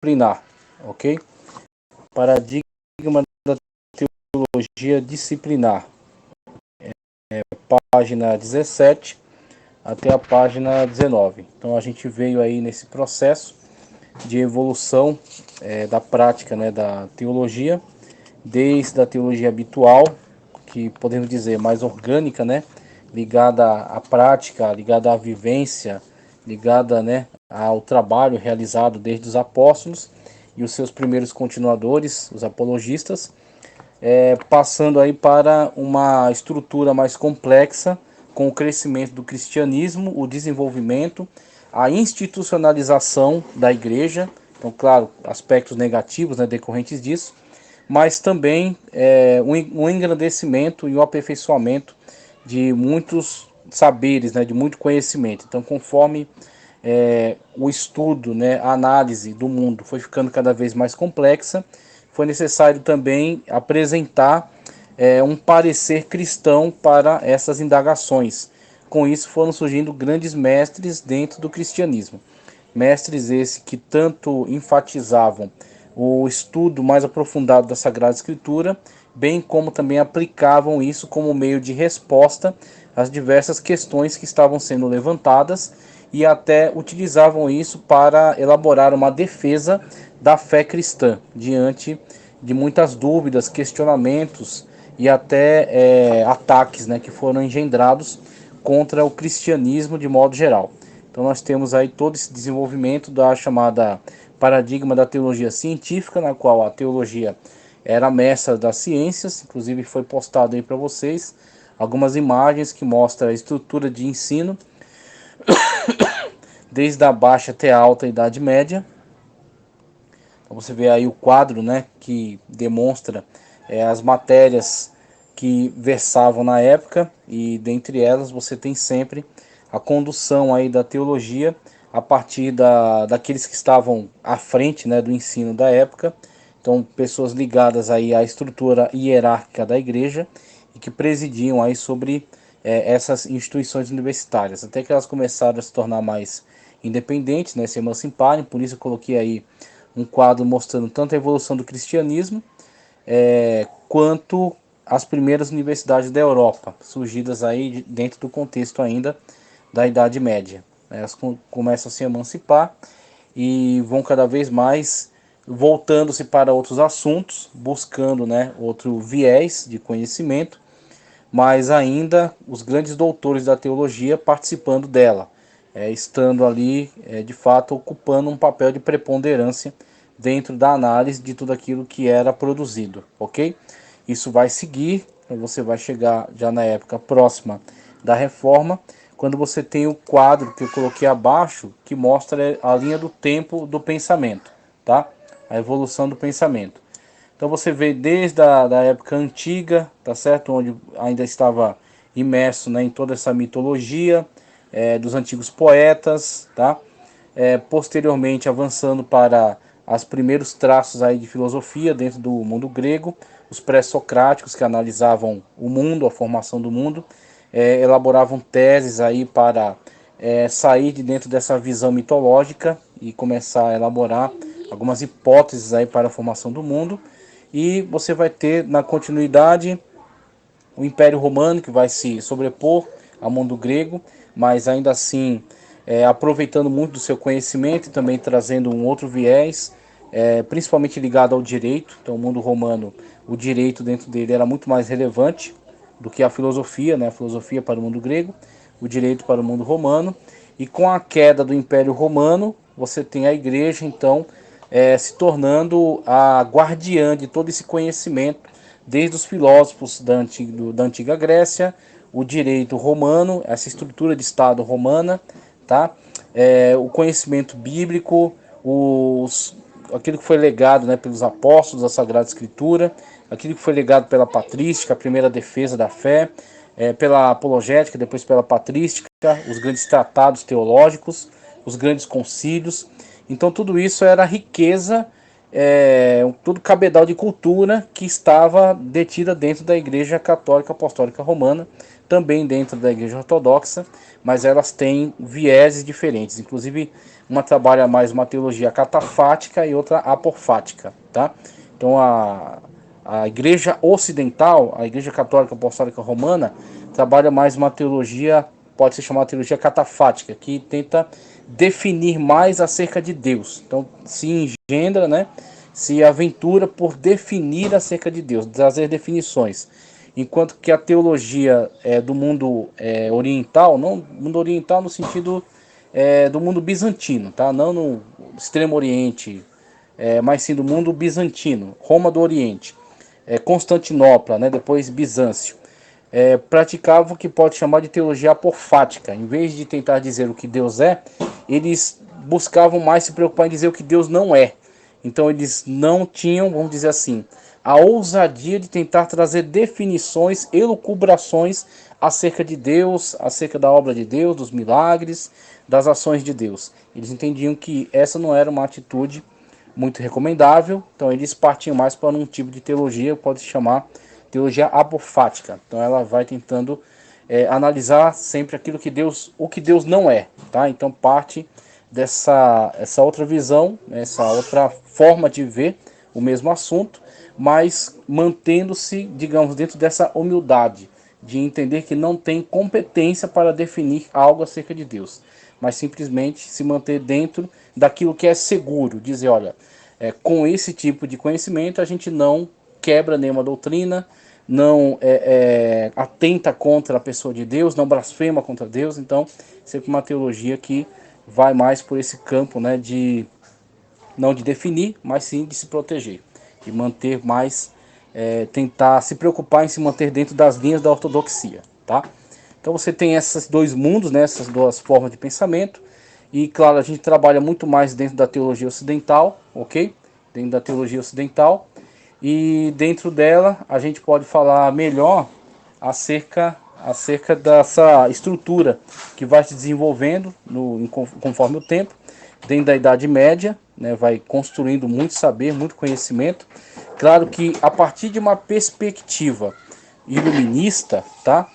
disciplinar, ok? Paradigma da teologia disciplinar, página 17 até a página 19. Então a gente veio aí nesse processo de evolução da prática, né, da teologia, desde a teologia habitual, que podemos dizer mais orgânica, né, ligada à prática, ligada à vivência, ligada, né, ao trabalho realizado desde os apóstolos e os seus primeiros continuadores, os apologistas, passando aí para uma estrutura mais complexa, com o crescimento do cristianismo, o desenvolvimento, a institucionalização da igreja, então, claro, aspectos negativos, né, decorrentes disso, mas também um engrandecimento e um aperfeiçoamento de muitos saberes, né, de muito conhecimento. Então, conforme o estudo, né, a análise do mundo foi ficando cada vez mais complexa, foi necessário também apresentar um parecer cristão para essas indagações. Com isso foram surgindo grandes mestres dentro do cristianismo. Mestres esses que tanto enfatizavam o estudo mais aprofundado da Sagrada Escritura, bem como também aplicavam isso como meio de resposta às diversas questões que estavam sendo levantadas e até utilizavam isso para elaborar uma defesa da fé cristã diante de muitas dúvidas, questionamentos e até ataques, né, que foram engendrados contra o cristianismo de modo geral. Então nós temos aí todo esse desenvolvimento da chamada paradigma da teologia científica, na qual a teologia era a mestra das ciências. Inclusive foi postado aí para vocês algumas imagens que mostram a estrutura de ensino desde a baixa até a alta Idade Média. Então você vê aí o quadro, né, que demonstra as matérias que versavam na época, e dentre elas você tem sempre a condução aí da teologia a partir daqueles que estavam à frente, né, do ensino da época. Então, pessoas ligadas aí à estrutura hierárquica da igreja e que presidiam aí sobre essas instituições universitárias, até que elas começaram a se tornar mais independentes, né, se emanciparem. Por isso eu coloquei aí um quadro mostrando tanto a evolução do cristianismo quanto as primeiras universidades da Europa, surgidas aí dentro do contexto ainda da Idade Média. Elas começam a se emancipar e vão cada vez mais voltando-se para outros assuntos, buscando, né, outro viés de conhecimento, mas ainda os grandes doutores da teologia participando dela, estando ali, de fato, ocupando um papel de preponderância dentro da análise de tudo aquilo que era produzido, ok? Isso vai seguir, você vai chegar já na época próxima da Reforma, quando você tem o quadro que eu coloquei abaixo, que mostra a linha do tempo do pensamento, tá? A evolução do pensamento. Então você vê desde a da época antiga, tá certo? Onde ainda estava imerso, né, em toda essa mitologia dos antigos poetas, tá? Posteriormente avançando para os primeiros traços aí de filosofia dentro do mundo grego, os pré-socráticos que analisavam o mundo, a formação do mundo, elaboravam teses aí para sair de dentro dessa visão mitológica e começar a elaborar algumas hipóteses aí para a formação do mundo. E você vai ter na continuidade o Império Romano, que vai se sobrepor ao mundo grego, mas ainda assim aproveitando muito do seu conhecimento e também trazendo um outro viés, principalmente ligado ao direito. Então o mundo romano, o direito dentro dele era muito mais relevante do que a filosofia, né? A filosofia para o mundo grego, o direito para o mundo romano. E com a queda do Império Romano, você tem a igreja, então, se tornando a guardiã de todo esse conhecimento, desde os filósofos da antiga Grécia, o direito romano, essa estrutura de Estado romana, tá? O conhecimento bíblico, aquilo que foi legado, né, pelos apóstolos, a Sagrada Escritura, aquilo que foi legado pela patrística, a primeira defesa da fé, pela apologética, depois pela patrística, os grandes tratados teológicos, os grandes concílios. Então tudo isso era riqueza, todo cabedal de cultura que estava detida dentro da Igreja Católica Apostólica Romana, também dentro da Igreja Ortodoxa, mas elas têm vieses diferentes. Inclusive uma trabalha mais uma teologia catafática e outra apofática, tá? Então a igreja ocidental, a igreja católica apostólica romana, trabalha mais uma teologia, pode ser chamada teologia catafática, que tenta definir mais acerca de Deus. Então se engendra, né, se aventura por definir acerca de Deus, trazer definições. Enquanto que a teologia do mundo oriental, não mundo oriental no sentido do mundo bizantino, tá? Não no extremo oriente, mas sim do mundo bizantino, Roma do Oriente, Constantinopla, né? Depois Bizâncio, praticava o que pode chamar de teologia apofática. Em vez de tentar dizer o que Deus é, eles buscavam mais se preocupar em dizer o que Deus não é. Então eles não tinham, vamos dizer assim, a ousadia de tentar trazer definições, elucubrações acerca de Deus, acerca da obra de Deus, dos milagres, das ações de Deus. Eles entendiam que essa não era uma atitude muito recomendável, então eles partiam mais para um tipo de teologia, pode se chamar teologia apofática. Então ela vai tentando analisar sempre aquilo que Deus, o que Deus não é, tá? Então parte essa outra visão, essa outra forma de ver o mesmo assunto, mas mantendo-se, digamos, dentro dessa humildade de entender que não tem competência para definir algo acerca de Deus, mas simplesmente se manter dentro daquilo que é seguro, dizer, olha, com esse tipo de conhecimento a gente não quebra nenhuma doutrina, não atenta contra a pessoa de Deus, não blasfema contra Deus. Então sempre uma teologia que vai mais por esse campo, né, de não de definir, mas sim de se proteger, de manter mais, tentar se preocupar em se manter dentro das linhas da ortodoxia, tá? Então você tem esses dois mundos, né, essas duas formas de pensamento, e claro, a gente trabalha muito mais dentro da teologia ocidental, ok? Dentro da teologia ocidental, e dentro dela a gente pode falar melhor acerca dessa estrutura que vai se desenvolvendo conforme o tempo, dentro da Idade Média, né, vai construindo muito saber, muito conhecimento. Claro que a partir de uma perspectiva iluminista, tá?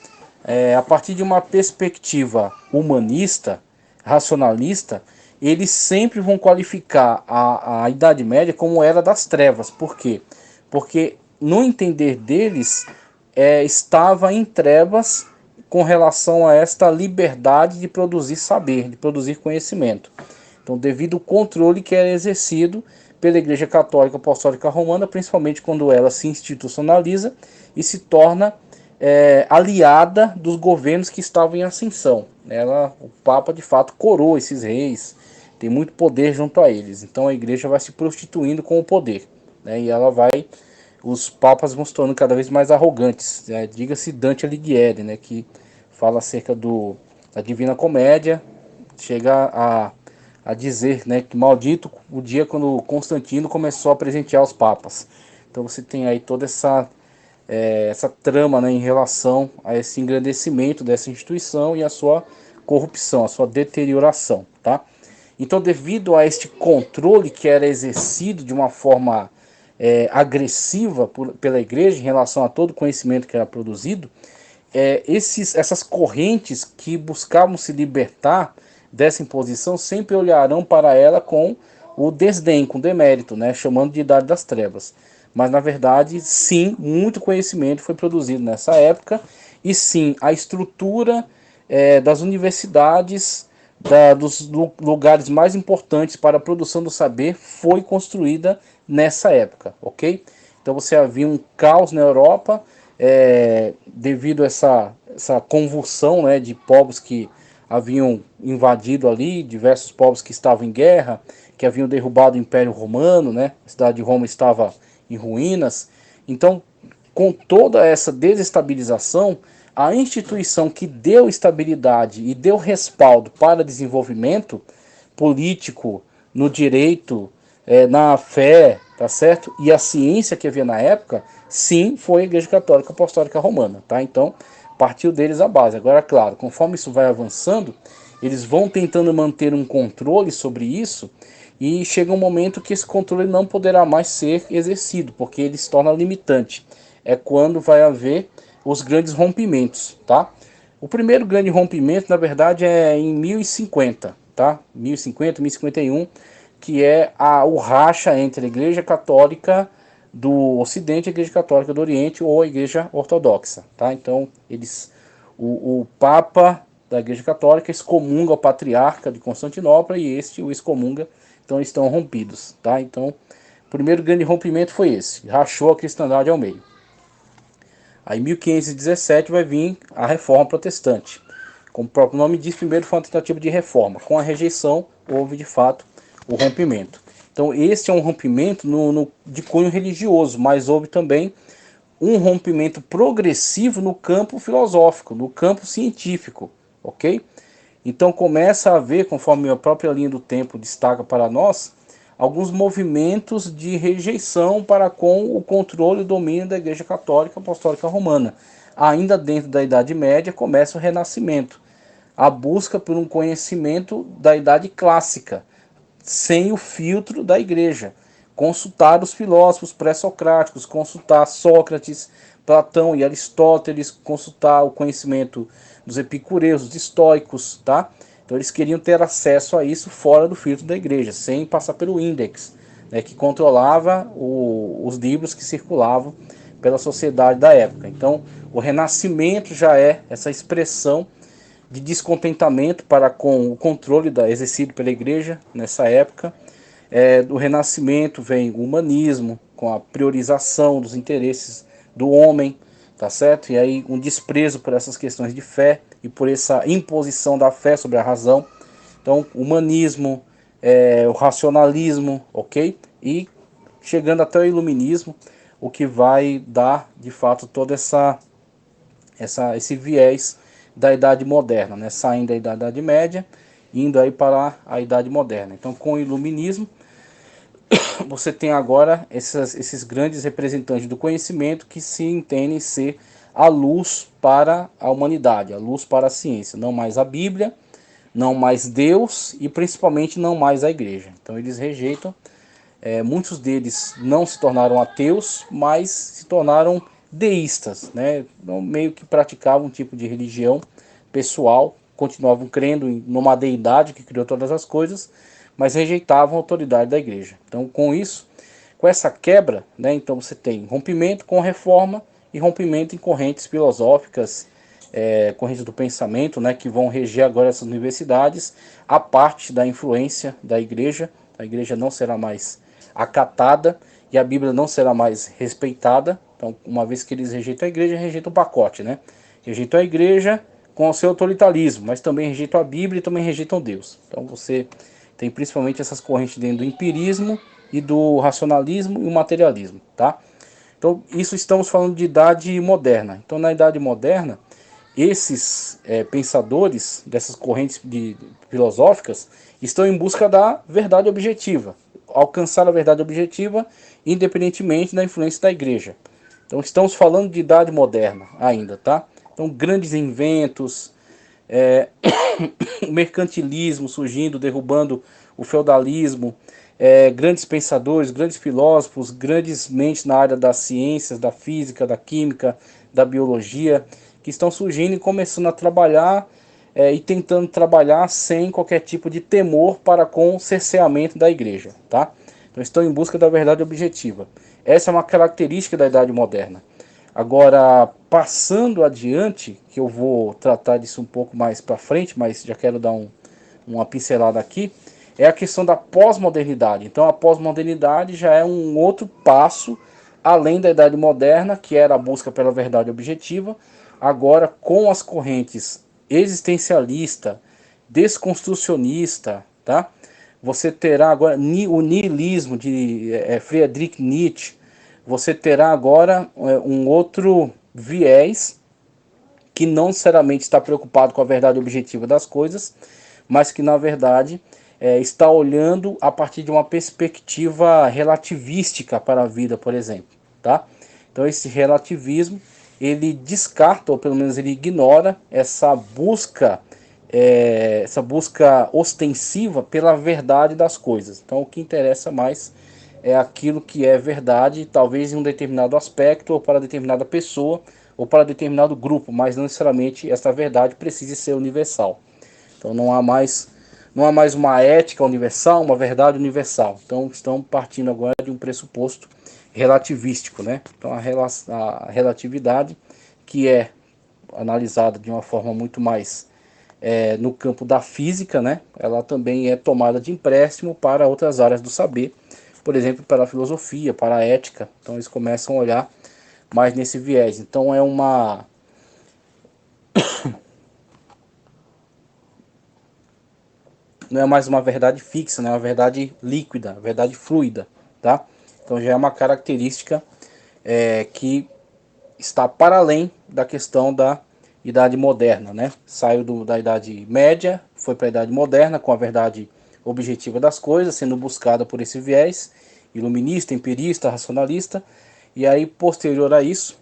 A partir de uma perspectiva humanista, racionalista, eles sempre vão qualificar a Idade Média como Era das Trevas. Por quê? Porque no entender deles estava em trevas com relação a esta liberdade de produzir saber, de produzir conhecimento. Então, devido ao controle que era exercido pela Igreja Católica Apostólica Romana, principalmente quando ela se institucionaliza e se torna aliada dos governos que estavam em ascensão. O Papa, de fato, coroa esses reis, tem muito poder junto a eles. Então, a Igreja vai se prostituindo com o poder, né? E ela vai, os papas vão se tornando cada vez mais arrogantes. Diga-se Dante Alighieri, né, que fala acerca da Divina Comédia, chega a dizer, né, que maldito o dia quando Constantino começou a presentear os papas. Então você tem aí toda essa trama, né, em relação a esse engrandecimento dessa instituição e a sua corrupção, a sua deterioração, tá? Então, devido a este controle que era exercido de uma forma agressiva pela igreja em relação a todo o conhecimento que era produzido, essas correntes que buscavam se libertar dessa imposição sempre olharão para ela com o desdém, com demérito, né, chamando de Idade das Trevas. Mas na verdade, sim, muito conhecimento foi produzido nessa época, e sim, a estrutura das universidades, dos lugares mais importantes para a produção do saber foi construída nessa época, ok? Então você havia um caos na Europa, devido a essa convulsão, né, de povos que haviam invadido ali, diversos povos que estavam em guerra, que haviam derrubado o Império Romano, né? A cidade de Roma estava em ruínas. Então, com toda essa desestabilização, a instituição que deu estabilidade e deu respaldo para desenvolvimento político, no direito, na fé, tá certo? E a ciência que havia na época, sim, foi a Igreja Católica Apostólica Romana, tá? Então, partiu deles a base. Agora, claro, conforme isso vai avançando, eles vão tentando manter um controle sobre isso, e chega um momento que esse controle não poderá mais ser exercido, porque ele se torna limitante. É quando vai haver os grandes rompimentos, tá? O primeiro grande rompimento, na verdade, é em 1050, tá? 1050, 1051, que é o racha entre a Igreja Católica do Ocidente e a Igreja Católica do Oriente, ou a Igreja Ortodoxa, tá? Então, o Papa da Igreja Católica excomunga o Patriarca de Constantinopla e este o excomunga, então eles estão rompidos, tá? Então, o primeiro grande rompimento foi esse, rachou a cristandade ao meio. Aí em 1517 vai vir a Reforma Protestante. Como o próprio nome diz, primeiro foi uma tentativa de reforma. Com a rejeição, houve de fato o rompimento. Então este é um rompimento de cunho religioso, mas houve também um rompimento progressivo no campo filosófico, no campo científico, ok? Então começa a haver, conforme a própria linha do tempo destaca para nós, alguns movimentos de rejeição para com o controle e domínio da Igreja Católica Apostólica Romana. Ainda dentro da Idade Média começa o Renascimento, a busca por um conhecimento da Idade Clássica, sem o filtro da Igreja. Consultar os filósofos pré-socráticos, consultar Sócrates, Platão e Aristóteles, consultar o conhecimento dos epicureus, dos estoicos, tá? Então eles queriam ter acesso a isso fora do filtro da Igreja, sem passar pelo índex, né, que controlava os livros que circulavam pela sociedade da época. Então o Renascimento já é essa expressão de descontentamento para com o controle exercido pela Igreja nessa época. Do Renascimento vem o humanismo, com a priorização dos interesses do homem, tá certo? E aí um desprezo por essas questões de fé e por essa imposição da fé sobre a razão. Então, humanismo, o racionalismo, ok? E chegando até o iluminismo, o que vai dar, de fato, todo esse viés da Idade Moderna, né? Saindo da Idade Média, indo aí para a Idade Moderna. Então, com o iluminismo, você tem agora esses grandes representantes do conhecimento que se entendem ser a luz para a humanidade, a luz para a ciência, não mais a Bíblia, não mais Deus e principalmente não mais a Igreja. Então eles rejeitam, muitos deles não se tornaram ateus, mas se tornaram deístas, né? Então, meio que praticavam um tipo de religião pessoal, continuavam crendo numa deidade que criou todas as coisas, mas rejeitavam a autoridade da Igreja. Então, com essa quebra, né, então você tem rompimento com reforma e rompimento em correntes filosóficas, correntes do pensamento, né, que vão reger agora essas universidades, a parte da influência da Igreja. A Igreja não será mais acatada e a Bíblia não será mais respeitada. Então, uma vez que eles rejeitam a Igreja, rejeitam o pacote, né? Rejeitam a Igreja com o seu autoritarismo, mas também rejeitam a Bíblia e também rejeitam Deus. Então você tem principalmente essas correntes dentro do empirismo e do racionalismo e o materialismo, tá? Então isso estamos falando de Idade Moderna. Então na Idade Moderna, esses pensadores dessas correntes filosóficas estão em busca da verdade objetiva, alcançar a verdade objetiva independentemente da influência da Igreja. Então estamos falando de Idade Moderna ainda, tá? Então grandes inventos, o mercantilismo surgindo, derrubando o feudalismo, grandes pensadores, grandes filósofos, grandes mentes na área das ciências, da física, da química, da biologia, que estão surgindo e começando a trabalhar e tentando trabalhar sem qualquer tipo de temor para com o cerceamento da Igreja, tá? Então estão em busca da verdade objetiva. Essa é uma característica da Idade Moderna. Agora, passando adiante, que eu vou tratar disso um pouco mais para frente, mas já quero dar uma pincelada aqui, é a questão da pós-modernidade. Então a pós-modernidade já é um outro passo além da Idade Moderna, que era a busca pela verdade objetiva, agora com as correntes existencialista, desconstrucionista, tá? Você terá agora o niilismo de Friedrich Nietzsche. Você terá agora um outro viés que não necessariamente está preocupado com a verdade objetiva das coisas, mas que na verdade está olhando a partir de uma perspectiva relativística para a vida, por exemplo, tá? Então esse relativismo, ele descarta, ou pelo menos ele ignora essa busca ostensiva pela verdade das coisas. Então o que interessa mais é aquilo que é verdade, talvez em um determinado aspecto, ou para determinada pessoa, ou para determinado grupo, mas não necessariamente essa verdade precise ser universal. Então não há mais não há mais uma ética universal, uma verdade universal. Então estão partindo agora de um pressuposto relativístico, né? Então a relatividade, que é analisada de uma forma muito mais no campo da física, né? Ela também é tomada de empréstimo para outras áreas do saber, por exemplo, para a filosofia, para a ética. Então eles começam a olhar mais nesse viés. Então não é mais uma verdade fixa, né? É uma verdade líquida, verdade fluida, tá? Então já é uma característica que está para além da questão da idade moderna, né? Saiu da idade média, foi para a idade moderna com a verdade objetiva das coisas, sendo buscada por esse viés iluminista, empirista, racionalista, e aí posterior a isso,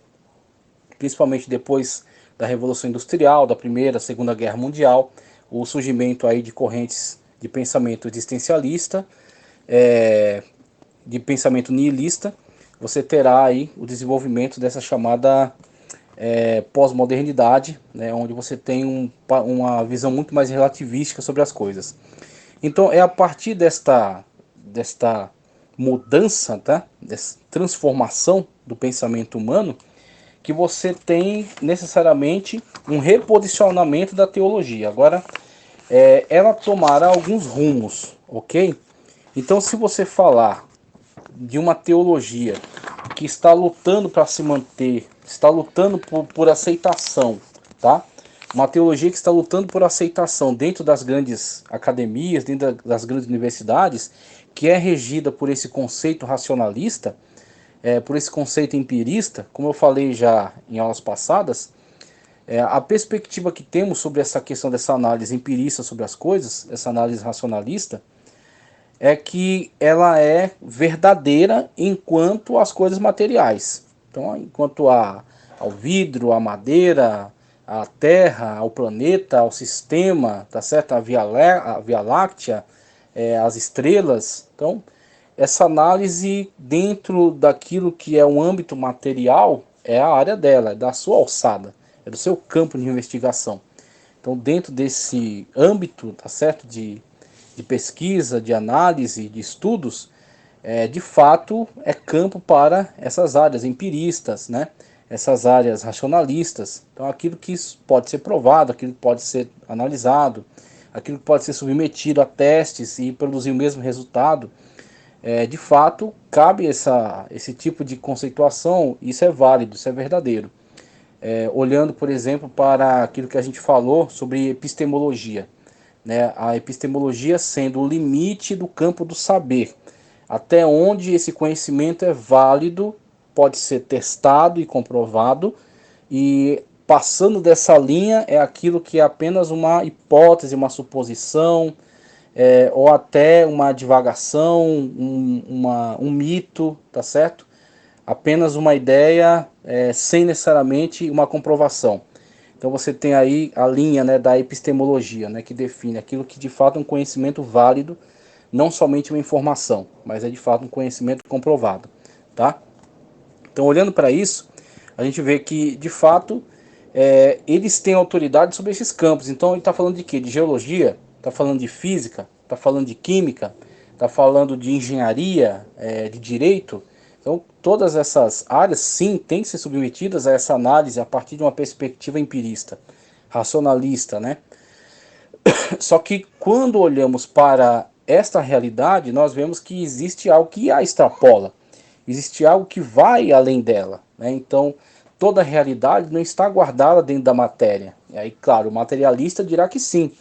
principalmente depois da Revolução Industrial, da Primeira, Segunda Guerra Mundial, o surgimento aí de correntes de pensamento existencialista, de pensamento nihilista, você terá aí o desenvolvimento dessa chamada pós-modernidade, né, onde você tem uma visão muito mais relativística sobre as coisas. Então é a partir desta mudança, tá? Dessa transformação do pensamento humano, que você tem necessariamente um reposicionamento da teologia. Agora, ela tomará alguns rumos, ok? Então, se você falar de uma teologia que está lutando para se manter, está lutando por aceitação, tá? Uma teologia que está lutando por aceitação dentro das grandes academias, dentro das grandes universidades, que é regida por esse conceito racionalista, por esse conceito empirista, como eu falei já em aulas passadas, a perspectiva que temos sobre essa questão dessa análise empirista sobre as coisas, essa análise racionalista, é que ela é verdadeira enquanto às coisas materiais. Então, enquanto ao vidro, à madeira, à terra, ao planeta, ao sistema, tá certo? A Via Láctea, as estrelas. Então, essa análise dentro daquilo que é o âmbito material é a área dela, é da sua alçada, é do seu campo de investigação. Então, dentro desse âmbito, tá certo, de pesquisa, de análise, de estudos, de fato é campo para essas áreas empiristas, né? Essas áreas racionalistas. Então, aquilo que pode ser provado, aquilo que pode ser analisado, aquilo que pode ser submetido a testes e produzir o mesmo resultado, de fato, cabe esse tipo de conceituação, isso é válido, isso é verdadeiro. Olhando, por exemplo, para aquilo que a gente falou sobre epistemologia, né? A epistemologia sendo o limite do campo do saber, até onde esse conhecimento é válido, pode ser testado e comprovado, e passando dessa linha é aquilo que é apenas uma hipótese, uma suposição, ou até uma divagação, um mito, tá certo? Apenas uma ideia, sem necessariamente uma comprovação. Então você tem aí a linha, né, da epistemologia, né, que define aquilo que de fato é um conhecimento válido, não somente uma informação, mas é de fato um conhecimento comprovado, tá? Então, olhando para isso, a gente vê que de fato eles têm autoridade sobre esses campos. Então ele está falando de quê? De geologia, está falando de física, está falando de química, está falando de engenharia, de direito. Então todas essas áreas sim têm que ser submetidas a essa análise a partir de uma perspectiva empirista, racionalista, né? Só que quando olhamos para esta realidade, nós vemos que existe algo que a extrapola, existe algo que vai além dela, né? Então, toda a realidade não está guardada dentro da matéria. E aí, claro, o materialista dirá que sim,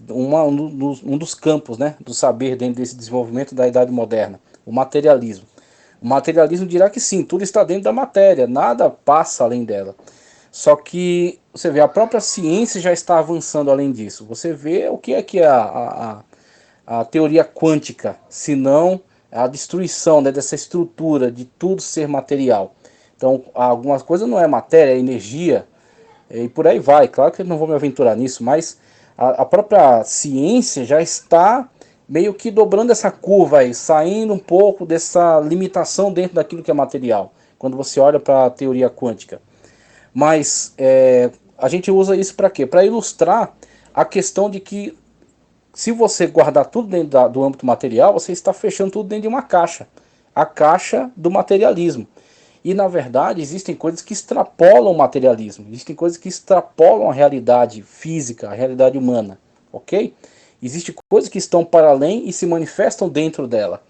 um dos campos, né, do saber dentro desse desenvolvimento da Idade Moderna, o materialismo. O materialismo dirá que sim, tudo está dentro da matéria, nada passa além dela. Só que você vê, a própria ciência já está avançando além disso. Você vê o que é a teoria quântica, se não a destruição, né, dessa estrutura de tudo ser material. Então, algumas coisas não é matéria, é energia, e por aí vai. Claro que eu não vou me aventurar nisso, mas a própria ciência já está meio que dobrando essa curva aí, saindo um pouco dessa limitação dentro daquilo que é material, quando você olha para a teoria quântica. Mas a gente usa isso para quê? Para ilustrar a questão de que se você guardar tudo dentro do âmbito material, você está fechando tudo dentro de uma caixa. A caixa do materialismo. E na verdade existem coisas que extrapolam o materialismo. Existem coisas que extrapolam a realidade física, a realidade humana. Ok? Existem coisas que estão para além e se manifestam dentro dela.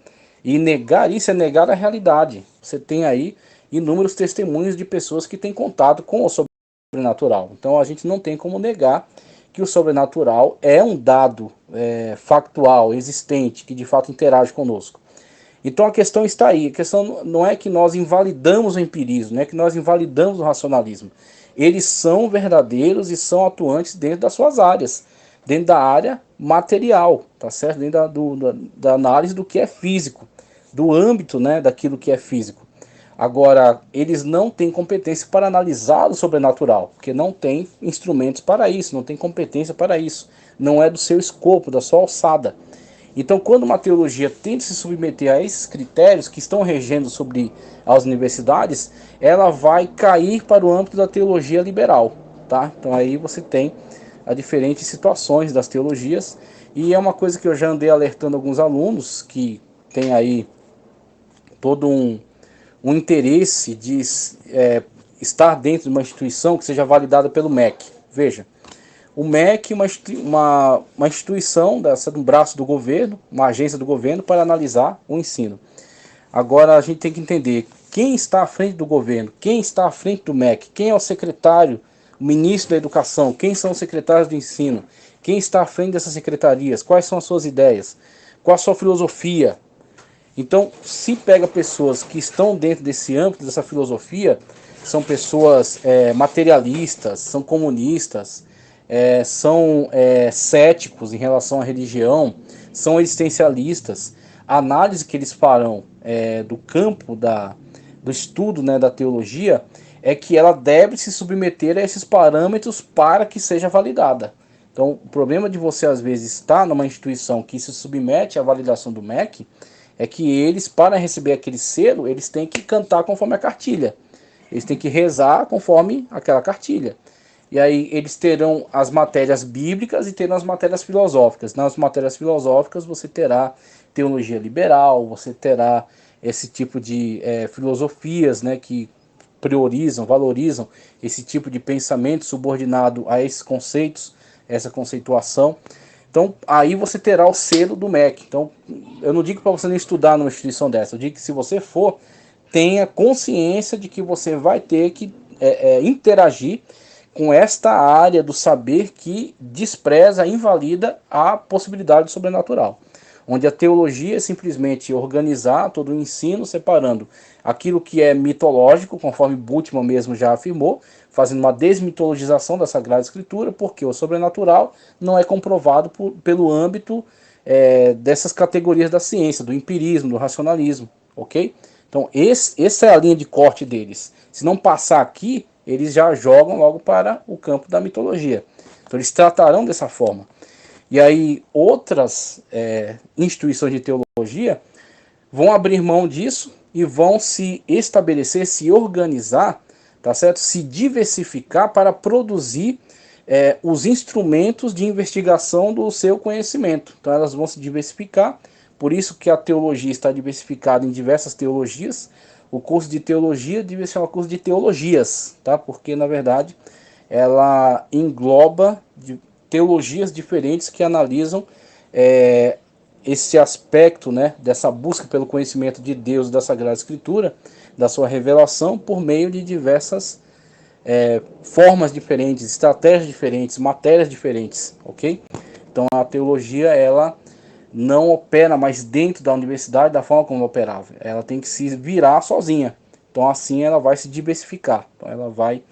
E negar isso é negar a realidade. Você tem aí inúmeros testemunhos de pessoas que têm contato com o sobrenatural. Então a gente não tem como negar que o sobrenatural é um dado factual, existente, que de fato interage conosco. Então a questão está aí. A questão não é que nós invalidamos o empirismo, não é que nós invalidamos o racionalismo. Eles são verdadeiros e são atuantes dentro das suas áreas, dentro da área material, tá certo? Dentro da análise do que é físico, do âmbito, né, daquilo que é físico. Agora, eles não têm competência para analisar o sobrenatural, porque não tem instrumentos para isso, não tem competência para isso. Não é do seu escopo, da sua alçada. Então, quando uma teologia tenta se submeter a esses critérios que estão regendo sobre as universidades, ela vai cair para o âmbito da teologia liberal, tá? Então aí você tem as diferentes situações das teologias, e é uma coisa que eu já andei alertando alguns alunos que tem aí todo um interesse de estar dentro de uma instituição que seja validada pelo MEC. Veja, o MEC é uma instituição, um braço do governo, uma agência do governo para analisar o ensino. Agora a gente tem que entender quem está à frente do governo, quem está à frente do MEC, quem é o secretário, o ministro da educação, quem são os secretários do ensino, quem está à frente dessas secretarias, quais são as suas ideias, qual a sua filosofia. Então, se pega pessoas que estão dentro desse âmbito, dessa filosofia, são pessoas materialistas, são comunistas, são céticos em relação à religião, são existencialistas, a análise que eles farão do campo do estudo, né, da teologia, é que ela deve se submeter a esses parâmetros para que seja validada. Então, o problema de você, às vezes, estar numa instituição que se submete à validação do MEC é que eles, para receber aquele selo, eles têm que cantar conforme a cartilha. Eles têm que rezar conforme aquela cartilha. E aí eles terão as matérias bíblicas e terão as matérias filosóficas. Nas matérias filosóficas você terá teologia liberal, você terá esse tipo de filosofias, né, que priorizam, valorizam esse tipo de pensamento subordinado a esses conceitos, essa conceituação. Então aí você terá o selo do MEC. Então eu não digo para você não estudar numa instituição dessa, eu digo que se você for, tenha consciência de que você vai ter que interagir com esta área do saber que despreza, invalida a possibilidade do sobrenatural. Onde a teologia é simplesmente organizar todo o ensino, separando aquilo que é mitológico, conforme Bultmann mesmo já afirmou, fazendo uma desmitologização da Sagrada Escritura, porque o sobrenatural não é comprovado pelo âmbito dessas categorias da ciência, do empirismo, do racionalismo, ok? Então essa é a linha de corte deles. Se não passar aqui, eles já jogam logo para o campo da mitologia. Então eles tratarão dessa forma. E aí outras instituições de teologia vão abrir mão disso e vão se estabelecer, se organizar, tá certo? Se diversificar para produzir os instrumentos de investigação do seu conhecimento. Então elas vão se diversificar, por isso que a teologia está diversificada em diversas teologias. O curso de teologia deve ser um curso de teologias, tá? Porque na verdade ela engloba teologias diferentes que analisam esse aspecto, né, dessa busca pelo conhecimento de Deus, da Sagrada Escritura, da sua revelação, por meio de diversas formas diferentes, estratégias diferentes, matérias diferentes, ok? Então a teologia, ela não opera mais dentro da universidade da forma como operava, ela tem que se virar sozinha. Então assim ela vai se diversificar, então ela vai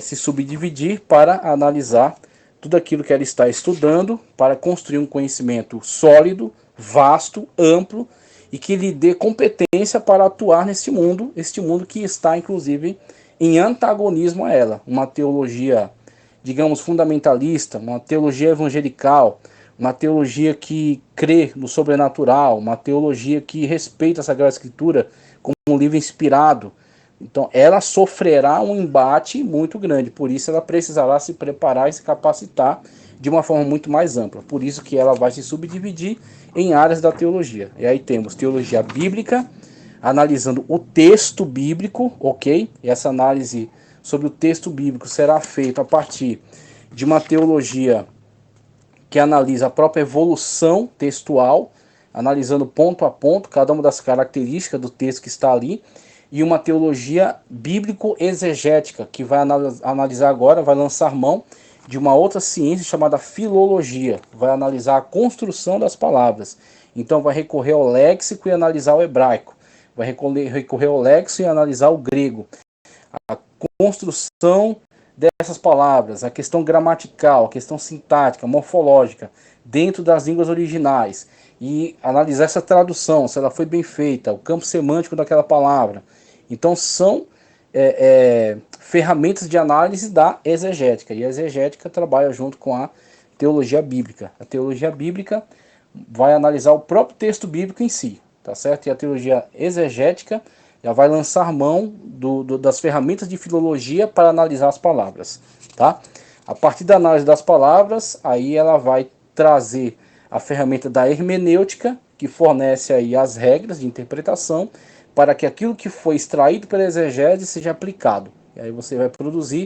se subdividir para analisar tudo aquilo que ela está estudando, para construir um conhecimento sólido, vasto, amplo, e que lhe dê competência para atuar neste mundo, este mundo que está inclusive em antagonismo a ela. Uma teologia, digamos, fundamentalista, uma teologia evangelical, uma teologia que crê no sobrenatural, uma teologia que respeita a Sagrada Escritura como um livro inspirado. Então ela sofrerá um embate muito grande, por isso ela precisará se preparar e se capacitar de uma forma muito mais ampla. Por isso que ela vai se subdividir em áreas da teologia. E aí temos teologia bíblica, analisando o texto bíblico, ok? E essa análise sobre o texto bíblico será feita a partir de uma teologia que analisa a própria evolução textual, analisando ponto a ponto cada uma das características do texto que está ali, e uma teologia bíblico-exegética, que vai analisar agora, vai lançar mão de uma outra ciência chamada filologia, vai analisar a construção das palavras. Então vai recorrer ao léxico e analisar o hebraico, vai recorrer ao léxico e analisar o grego, a construção dessas palavras, a questão gramatical, a questão sintática, morfológica, dentro das línguas originais, e analisar essa tradução, se ela foi bem feita, o campo semântico daquela palavra. Então são ferramentas de análise da exegética, e a exegética trabalha junto com a teologia bíblica. A teologia bíblica vai analisar o próprio texto bíblico em si, tá certo? E a teologia exegética já vai lançar mão das ferramentas de filologia para analisar as palavras, tá? A partir da análise das palavras, aí ela vai trazer a ferramenta da hermenêutica, que fornece aí as regras de interpretação para que aquilo que foi extraído pela exegese seja aplicado. E aí você vai produzir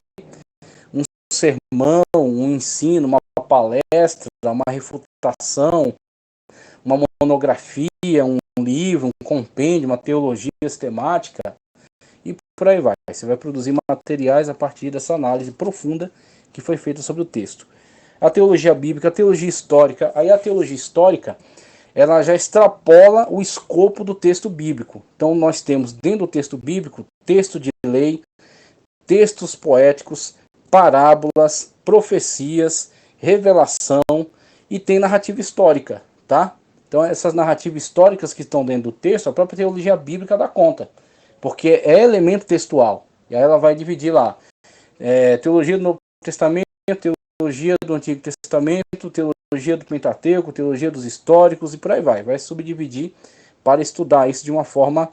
um sermão, um ensino, uma palestra, uma refutação, uma monografia, um livro, um compêndio, uma teologia sistemática, e por aí vai. Você vai produzir materiais a partir dessa análise profunda que foi feita sobre o texto. A teologia bíblica, a teologia histórica, aí a teologia histórica, ela já extrapola o escopo do texto bíblico. Então nós temos dentro do texto bíblico, texto de lei, textos poéticos, parábolas, profecias, revelação, e tem narrativa histórica, tá? Então essas narrativas históricas que estão dentro do texto, a própria teologia bíblica dá conta, porque é elemento textual. E aí ela vai dividir lá, teologia do Novo Testamento, teologia do Antigo Testamento, teologia do Pentateuco, teologia dos históricos e por aí vai. Vai subdividir para estudar isso de uma forma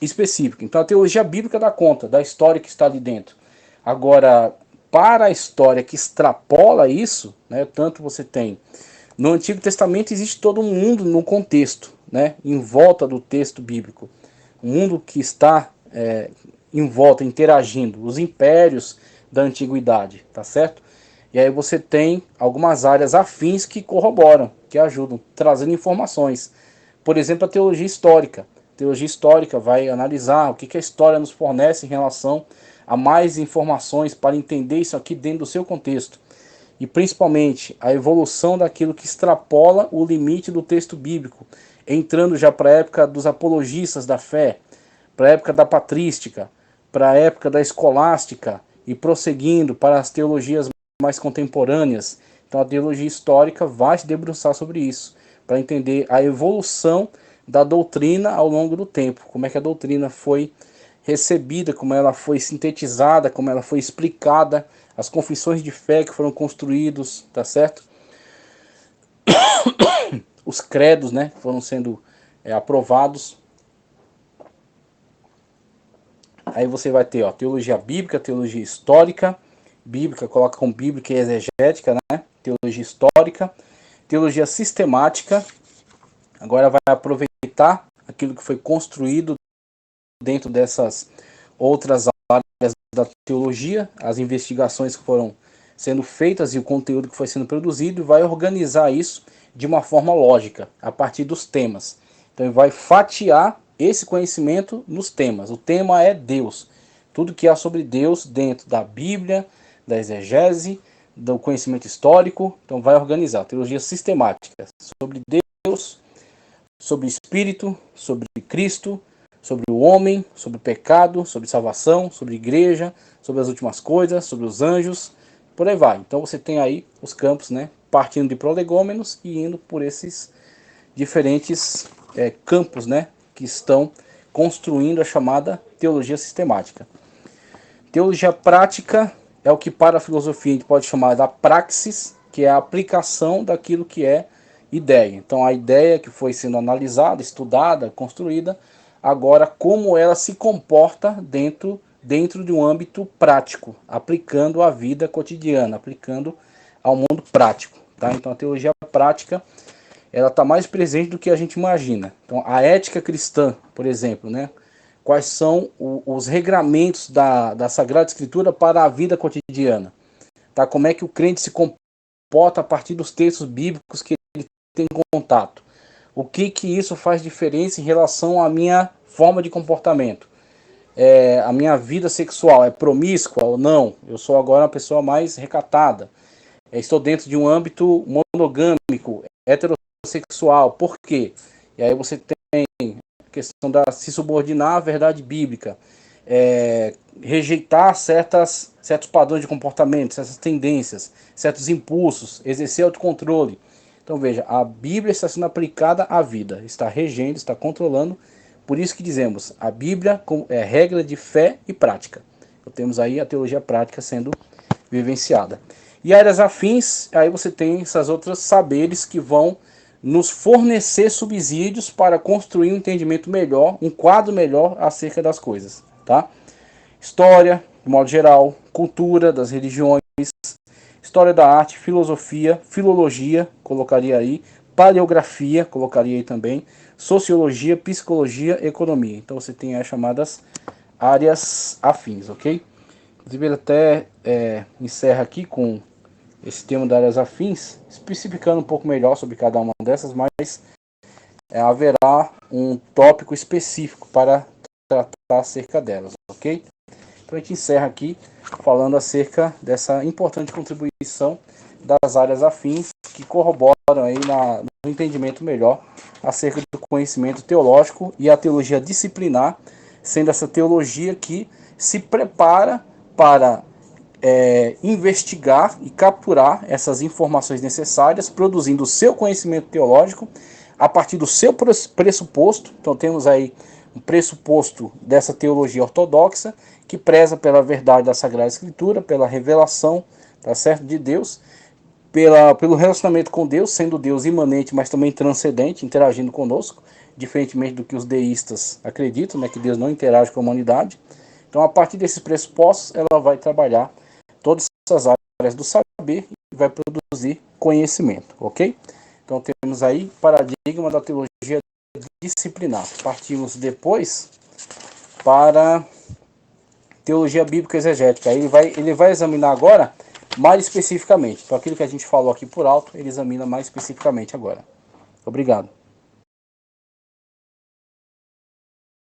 específica. Então a teologia bíblica dá conta da história que está ali dentro. Agora, para a história que extrapola isso, né, tanto você tem no Antigo Testamento, existe todo um mundo no contexto, né, em volta do texto bíblico. Um mundo que está em volta, interagindo, os impérios da antiguidade, tá certo? E aí você tem algumas áreas afins que corroboram, que ajudam, trazendo informações. Por exemplo, a teologia histórica. A teologia histórica vai analisar o que a história nos fornece em relação a mais informações para entender isso aqui dentro do seu contexto. E principalmente a evolução daquilo que extrapola o limite do texto bíblico, entrando já para a época dos apologistas da fé, para a época da patrística, para a época da escolástica e prosseguindo para as teologias mais contemporâneas. Então a teologia histórica vai se debruçar sobre isso, para entender a evolução da doutrina ao longo do tempo, como é que a doutrina foi recebida, como ela foi sintetizada, como ela foi explicada, as confissões de fé que foram construídos, tá certo? Os credos, né, foram sendo aprovados. Aí você vai ter, ó, teologia bíblica, teologia histórica, bíblica coloca como bíblica e exegética, né? Teologia histórica, teologia sistemática. Agora vai aproveitar aquilo que foi construído dentro dessas outras áreas da teologia, as investigações que foram sendo feitas e o conteúdo que foi sendo produzido, e vai organizar isso de uma forma lógica, a partir dos temas. Então ele vai fatiar esse conhecimento nos temas. O tema é Deus. Tudo que há sobre Deus dentro da Bíblia, da exegese, do conhecimento histórico. Então vai organizar teologia sistemática sobre Deus, sobre Espírito, sobre Cristo, sobre o homem, sobre o pecado, sobre salvação, sobre igreja, sobre as últimas coisas, sobre os anjos, por aí vai. Então você tem aí os campos, né, partindo de prolegômenos e indo por esses diferentes campos, né, que estão construindo a chamada teologia sistemática. Teologia prática é o que para a filosofia a gente pode chamar da praxis, que é a aplicação daquilo que é ideia. Então a ideia que foi sendo analisada, estudada, construída, agora como ela se comporta dentro de um âmbito prático, aplicando a vida cotidiana, aplicando ao mundo prático, tá? Então a teologia prática, ela está mais presente do que a gente imagina. Então a ética cristã, por exemplo, né? Quais são os regramentos da Sagrada Escritura para a vida cotidiana, tá? Como é que o crente se comporta a partir dos textos bíblicos que ele tem contato. O que isso faz diferença em relação à minha forma de comportamento? A minha vida sexual é promíscua ou não? Eu sou agora uma pessoa mais recatada. Estou dentro de um âmbito monogâmico, heterossexual. Por quê? E aí você tem a questão da se subordinar à verdade bíblica, rejeitar certos padrões de comportamento, certas tendências, certos impulsos, exercer autocontrole. Então veja, a Bíblia está sendo aplicada à vida, está regendo, está controlando. Por isso que dizemos, a Bíblia é regra de fé e prática. Então, temos aí a teologia prática sendo vivenciada. E áreas afins, aí você tem essas outras saberes que vão nos fornecer subsídios para construir um entendimento melhor, um quadro melhor acerca das coisas, tá? História, de modo geral, cultura das religiões, história da arte, filosofia, filologia, colocaria aí, paleografia, colocaria aí também, sociologia, psicologia, economia. Então você tem as chamadas áreas afins, ok? Inclusive ele até encerra aqui com esse tema das áreas afins, especificando um pouco melhor sobre cada uma dessas, mas haverá um tópico específico para tratar acerca delas, ok? Então a gente encerra aqui falando acerca dessa importante contribuição das áreas afins que corroboram aí no entendimento melhor acerca do conhecimento teológico e a teologia disciplinar, sendo essa teologia que se prepara para investigar e capturar essas informações necessárias, produzindo o seu conhecimento teológico a partir do seu pressuposto. Então temos aí um pressuposto dessa teologia ortodoxa que preza pela verdade da Sagrada Escritura, pela revelação, tá certo, de Deus, pelo relacionamento com Deus, sendo Deus imanente, mas também transcendente, interagindo conosco, diferentemente do que os deístas acreditam, né, que Deus não interage com a humanidade. Então, a partir desses pressupostos, ela vai trabalhar todas essas áreas do saber e vai produzir conhecimento, ok? Então, temos aí paradigma da teologia disciplinar. Partimos depois para teologia bíblica exegética. Ele vai examinar agora mais especificamente. Então, aquilo que a gente falou aqui por alto, ele examina mais especificamente agora. Obrigado.